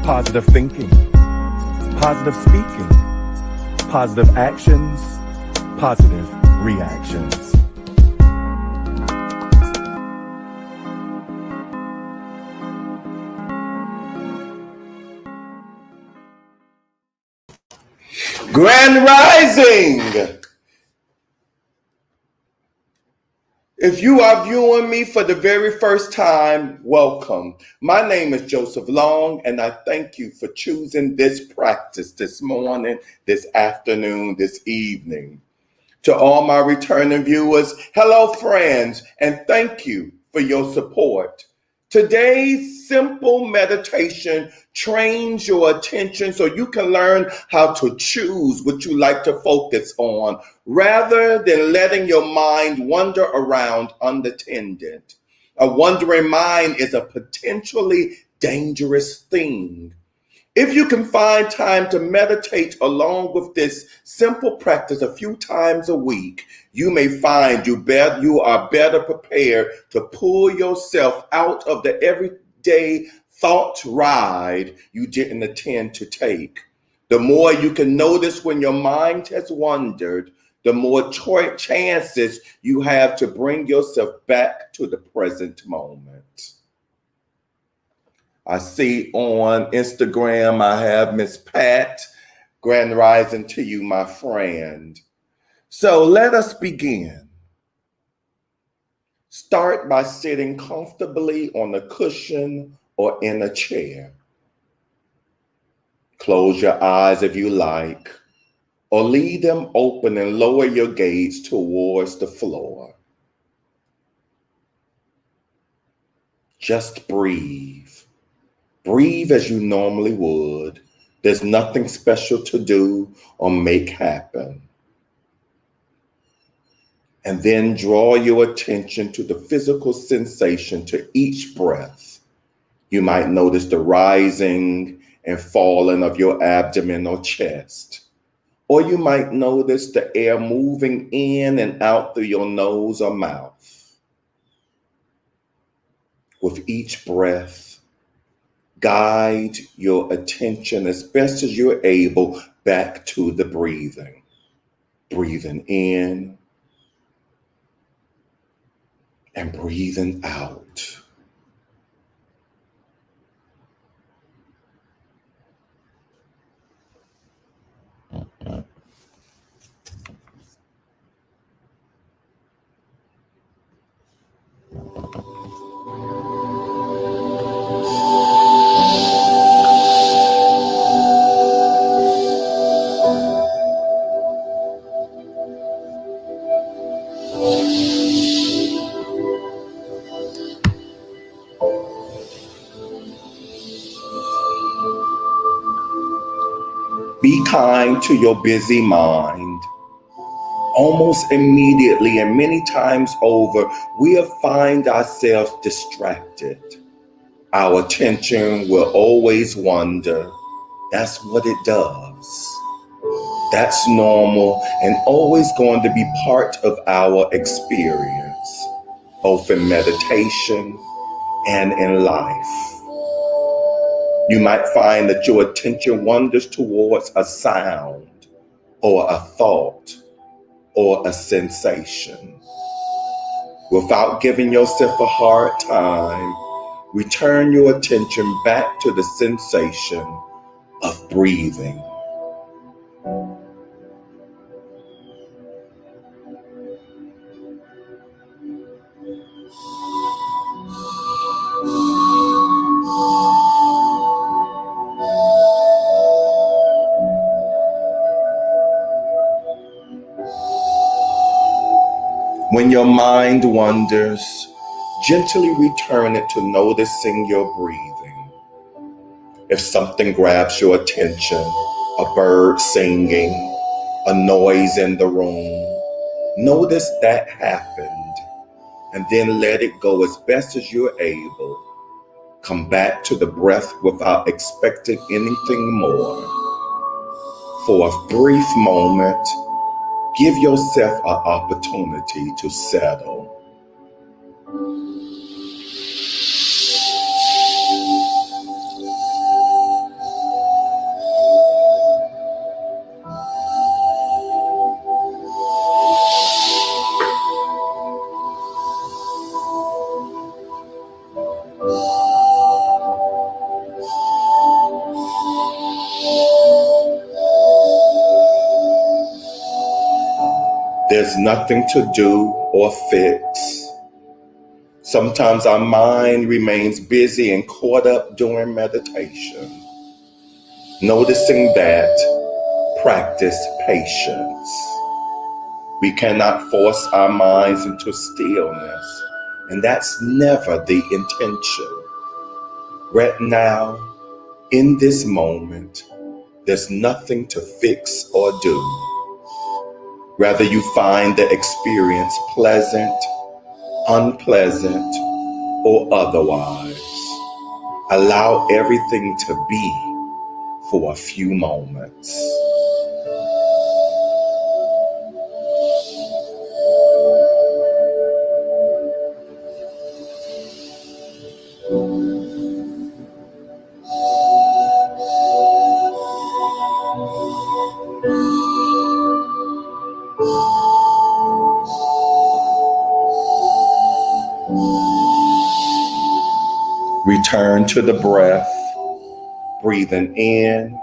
positive thinking, positive speaking, positive actions, positive reactions. Grand Rising! If you are viewing me for the very first time, welcome. My name is Joseph Long, and I thank you for choosing this practice this morning, this afternoon, this evening. To all my returning viewers, hello friends, and thank you for your support. Today's simple meditation trains your attention so you can learn how to choose what you like to focus on rather than letting your mind wander around unattended. A wandering mind is a potentially dangerous thing. If you can find time to meditate along with this simple practice a few times a week, you may find you are better prepared to pull yourself out of the everyday thought ride you didn't intend to take. The more you can notice when your mind has wandered, the more chances you have to bring yourself back to the present moment. I see on Instagram, I have Miss Pat. Grand Rising to you, my friend. So let us begin. Start by sitting comfortably on a cushion or in a chair. Close your eyes if you like, or leave them open and lower your gaze towards the floor. Just breathe. Breathe as you normally would. There's nothing special to do or make happen. And then draw your attention to the physical sensation to each breath. You might notice the rising and falling of your abdomen or chest. Or you might notice the air moving in and out through your nose or mouth. With each breath, guide your attention as best as you're able back to the breathing. Breathing in and breathing out. Be kind to your busy mind. Almost immediately and many times over, we'll find ourselves distracted. Our attention will always wander. That's what it does. That's normal and always going to be part of our experience, both in meditation and in life. You might find that your attention wanders towards a sound or a thought or a sensation. Without giving yourself a hard time, return your attention back to the sensation of breathing. When your mind wanders, gently return it to noticing your breathing. If something grabs your attention, a bird singing, a noise in the room, notice that happened and then let it go as best as you're able. Come back to the breath without expecting anything more. For a brief moment, give yourself an opportunity to settle. There's nothing to do or fix. Sometimes our mind remains busy and caught up during meditation. Noticing that, practice patience. We cannot force our minds into stillness, and that's never the intention. Right now, in this moment, there's nothing to fix or do. Rather, you find the experience pleasant, unpleasant, or otherwise. Allow everything to be for a few moments. Return to the breath, breathing in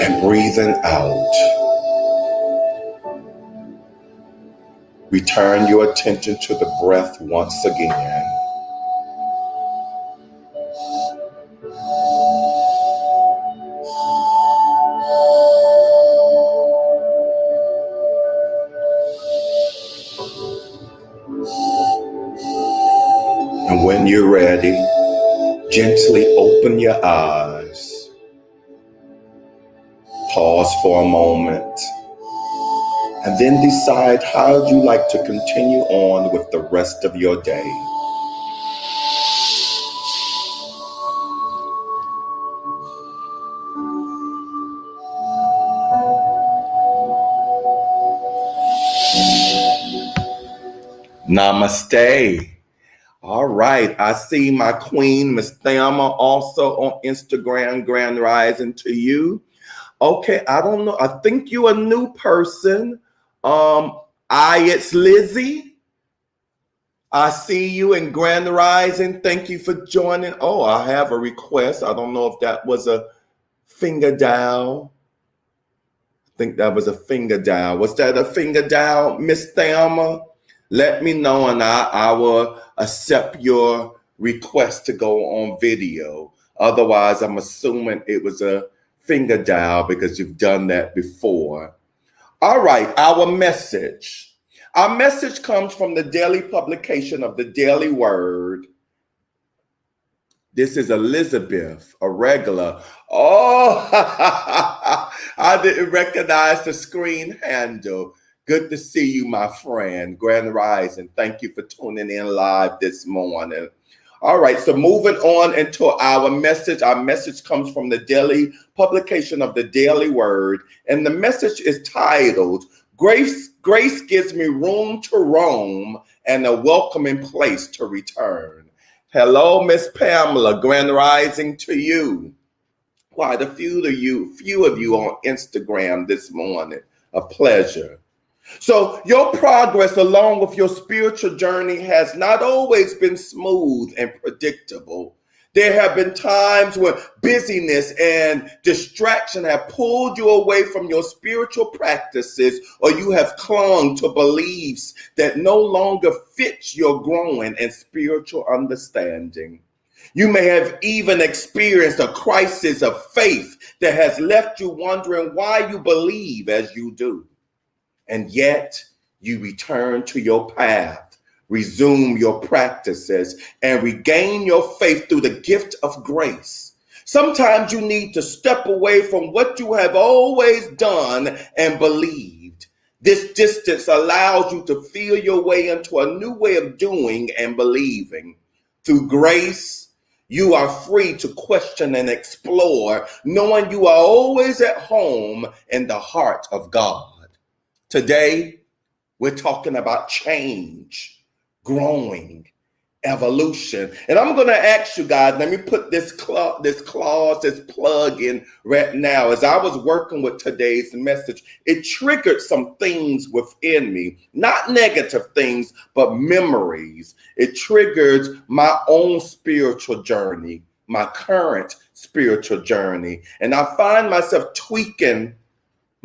and breathing out. Return your attention to the breath once again. And when you're ready, gently open your eyes. Pause for a moment. And then decide how you like to continue on with the rest of your day. Namaste. All right. I see my queen, Miss Thelma, also on Instagram. Grand rising to you. Okay, I don't know. I think you're a new person. It's Lizzie. I see you in Grand Rising. Thank you for joining. Oh, I have a request. I don't know if that was a finger dial. I think that was a finger dial. Was that a finger dial, Miss Thelma? Let me know and I will accept your request to go on video. Otherwise, I'm assuming it was a finger dial because you've done that before. All right, our message. Our message comes from the daily publication of the Daily Word. This is Elizabeth, a regular. Oh, I didn't recognize the screen handle. Good to see you, my friend. Grand Rising. Thank you for tuning in live this morning. All right, so moving on into our message. Our message comes from the daily publication of the Daily Word, and the message is titled, Grace Gives Me Room to Roam and a Welcoming Place to Return. Hello, Miss Pamela. Grand Rising to you. Quite a few of you on Instagram this morning. A pleasure. So your progress along with your spiritual journey has not always been smooth and predictable. There have been times when busyness and distraction have pulled you away from your spiritual practices, or you have clung to beliefs that no longer fit your growing and spiritual understanding. You may have even experienced a crisis of faith that has left you wondering why you believe as you do. And yet you return to your path, resume your practices, and regain your faith through the gift of grace. Sometimes you need to step away from what you have always done and believed. This distance allows you to feel your way into a new way of doing and believing. Through grace, you are free to question and explore, knowing you are always at home in the heart of God. Today, we're talking about change, growing, evolution. And I'm going to ask you guys, let me put this plug in right now. As I was working with today's message, it triggered some things within me, not negative things, but memories. It triggered my own spiritual journey, my current spiritual journey. And I find myself tweaking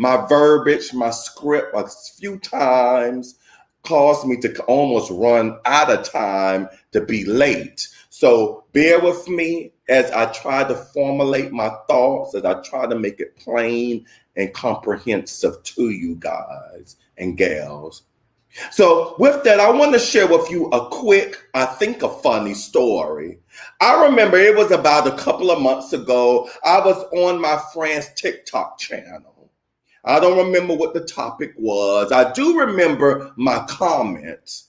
My verbiage, my script a few times caused me to almost run out of time to be late. So bear with me as I try to formulate my thoughts, as I try to make it plain and comprehensive to you guys and gals. So with that, I want to share with you a quick, I think a funny story. I remember it was about a couple of months ago. I was on my friend's TikTok channel. I don't remember what the topic was. I do remember my comment.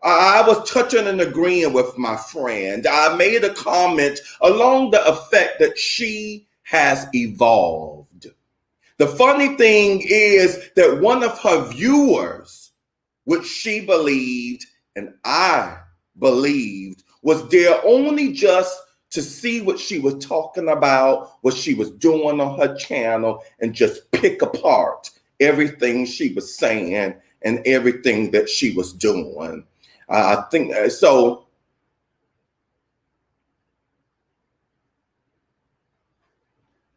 I was touching and agreeing with my friend. I made a comment along the effect that she has evolved. The funny thing is that one of her viewers, which she believed and I believed, was there only just to see what she was talking about, what she was doing on her channel, and just pick apart everything she was saying and everything that she was doing. I think so.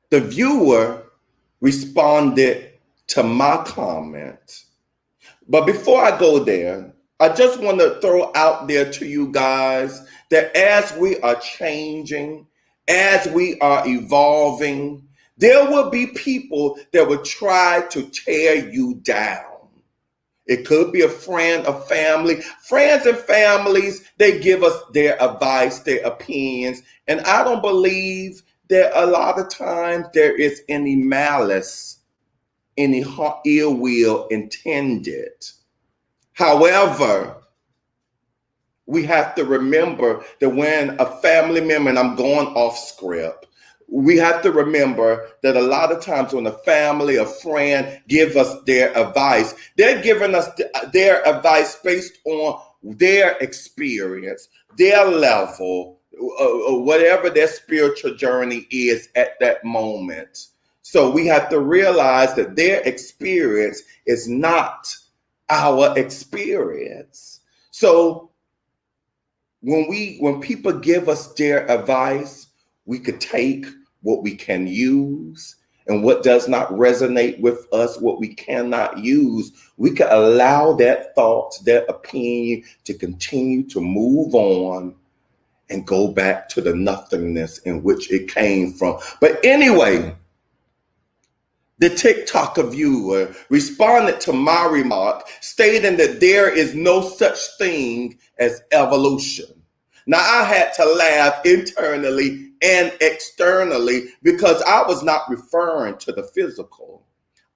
The viewer responded to my comment. But before I go there, I just want to throw out there to you guys that as we are changing, as we are evolving, there will be people that will try to tear you down. It could be a friend, a family. Friends and families, they give us their advice, their opinions. And I don't believe that a lot of times there is any malice, any ill will intended. However, we have to remember that when a family member, and I'm going off script, we have to remember that a lot of times when a family, a friend give us their advice, they're giving us their advice based on their experience, their level, whatever their spiritual journey is at that moment. So we have to realize that their experience is not our experience. So when people give us their advice, we could take what we can use, and what does not resonate with us, what we cannot use, we can allow that thought, that opinion to continue to move on and go back to the nothingness in which it came from. But anyway, the TikTok viewer responded to my remark, stating that there is no such thing as evolution. Now, I had to laugh internally and externally because I was not referring to the physical.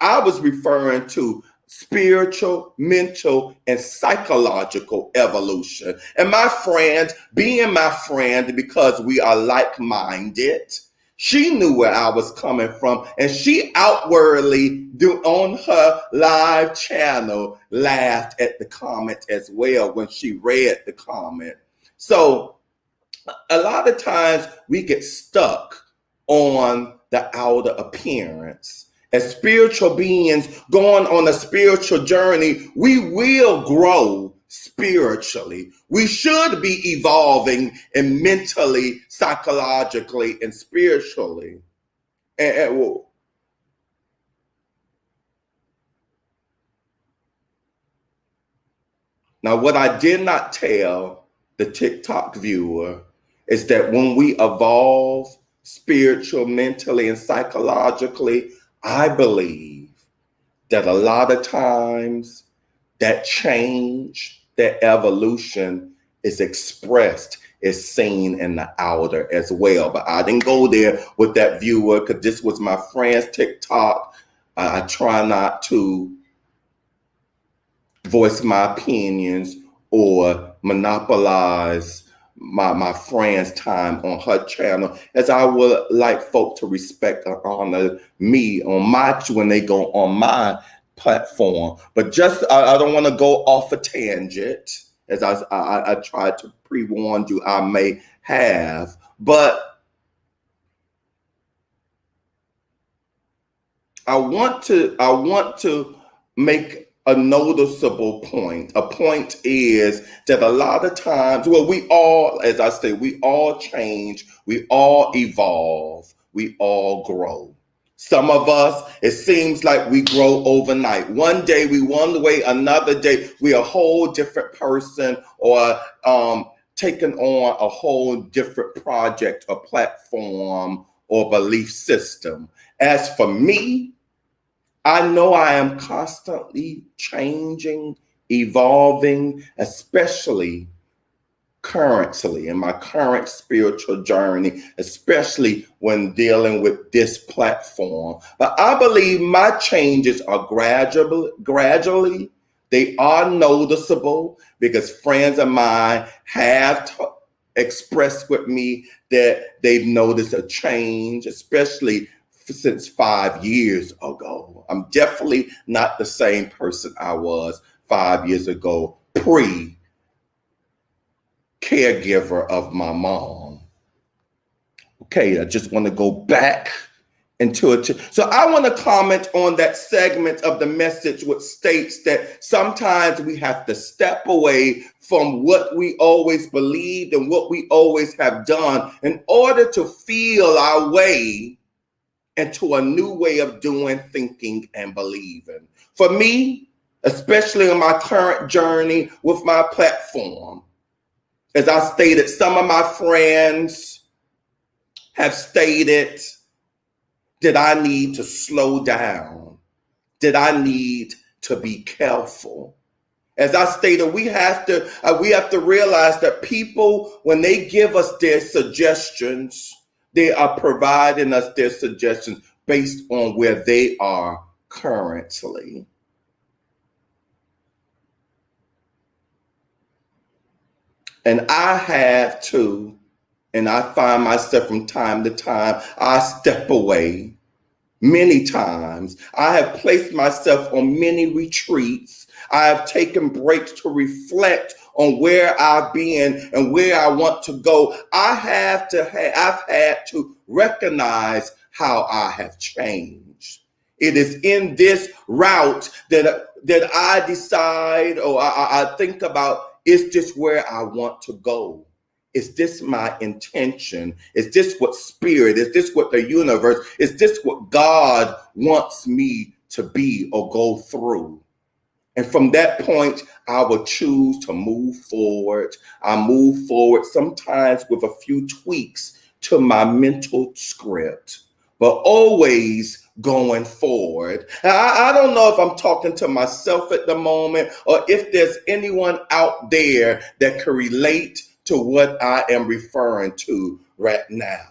I was referring to spiritual, mental, and psychological evolution. And my friend, being my friend because we are like-minded, she knew where I was coming from, and she outwardly, on her live channel, laughed at the comment as well when she read the comment. So a lot of times we get stuck on the outer appearance. As spiritual beings going on a spiritual journey, we will grow spiritually. We should be evolving and mentally, psychologically, and spiritually. Now, what I did not tell the TikTok viewer is that when we evolve spiritual, mentally, and psychologically, I believe that a lot of times that change, that evolution is expressed, is seen in the outer as well. But I didn't go there with that viewer because this was my friend's TikTok. I try not to voice my opinions or monopolize my friend's time on her channel, as I would like folk to respect and honor me on my when they go on my platform. But just I don't want to go off a tangent, as I tried to pre-warn you I may have. But I want to make a noticeable point. A point is that a lot of times, well, we all, as I say, we all change, we all evolve, we all grow. Some of us, it seems like we grow overnight. One day we one way, another day we a whole different person, or taking on a whole different project or platform or belief system. As for me, I know I am constantly changing, evolving, especially currently in my current spiritual journey, especially when dealing with this platform. But I believe my changes are gradually. They are noticeable because friends of mine have expressed with me that they've noticed a change, especially since 5 years ago. I'm definitely not the same person I was 5 years ago, pre caregiver of my mom. Okay, I just want to go back into it. So I want to comment on that segment of the message which states that sometimes we have to step away from what we always believed and what we always have done in order to feel our way into a new way of doing, thinking, and believing. For me, especially on my current journey with my platform, as I stated, some of my friends have stated that I need to slow down, that I need to be careful. As I stated, we have to realize that people, when they give us their suggestions, they are providing us their suggestions based on where they are currently. And I have to, and I find myself from time to time, I step away many times. I have placed myself on many retreats. I have taken breaks to reflect on where I've been and where I want to go. I've had to recognize how I have changed. It is in this route that I decide, or I think about, is this where I want to go? Is this my intention? Is this what spirit? Is this what the universe? Is this what God wants me to be or go through? And from that point, I will choose to move forward. I move forward sometimes with a few tweaks to my mental script, but always going forward. I don't know if I'm talking to myself at the moment or if there's anyone out there that can relate to what I am referring to right now.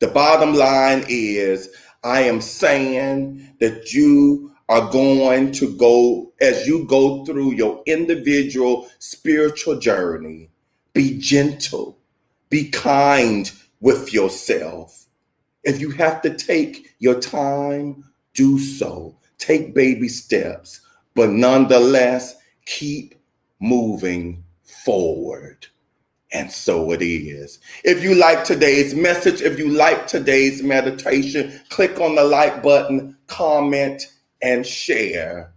The bottom line is, I am saying that you are going to go, as you go through your individual spiritual journey, be gentle, be kind with yourself. If you have to take your time, do so. Take baby steps, but nonetheless, keep moving forward. And so it is. If you like today's message, if you like today's meditation, click on the like button, comment, and share.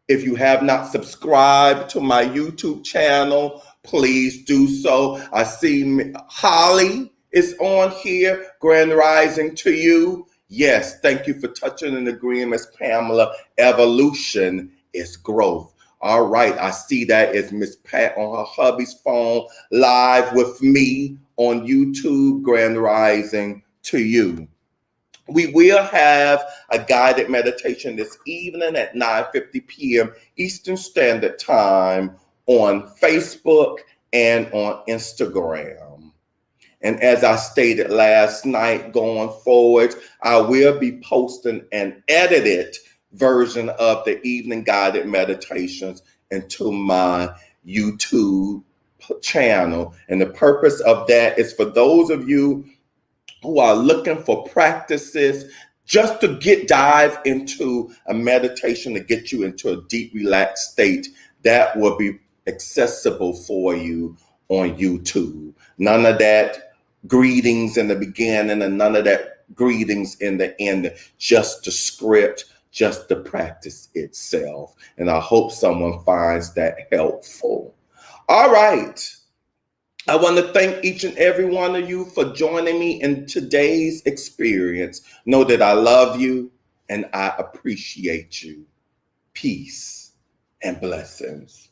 If you have not subscribed to my YouTube channel, please do so. I see Holly is on here. Grand rising to you. Yes, thank you for touching and agreeing, Miss Pamela. Evolution is growth. All right, I see that is Miss Pat on her hubby's phone, live with me on YouTube. Grand rising to you. We will have a guided meditation this evening at 9:50 p.m. Eastern Standard Time on Facebook and on Instagram. And as I stated last night, going forward, I will be posting an edited version of the evening guided meditations into my YouTube channel. And the purpose of that is for those of you who are looking for practices just to dive into a meditation to get you into a deep, relaxed state that will be accessible for you on YouTube. None of that greetings in the beginning and none of that greetings in the end, just the script, just the practice itself. And I hope someone finds that helpful. All right. I want to thank each and every one of you for joining me in today's experience. Know that I love you and I appreciate you. Peace and blessings.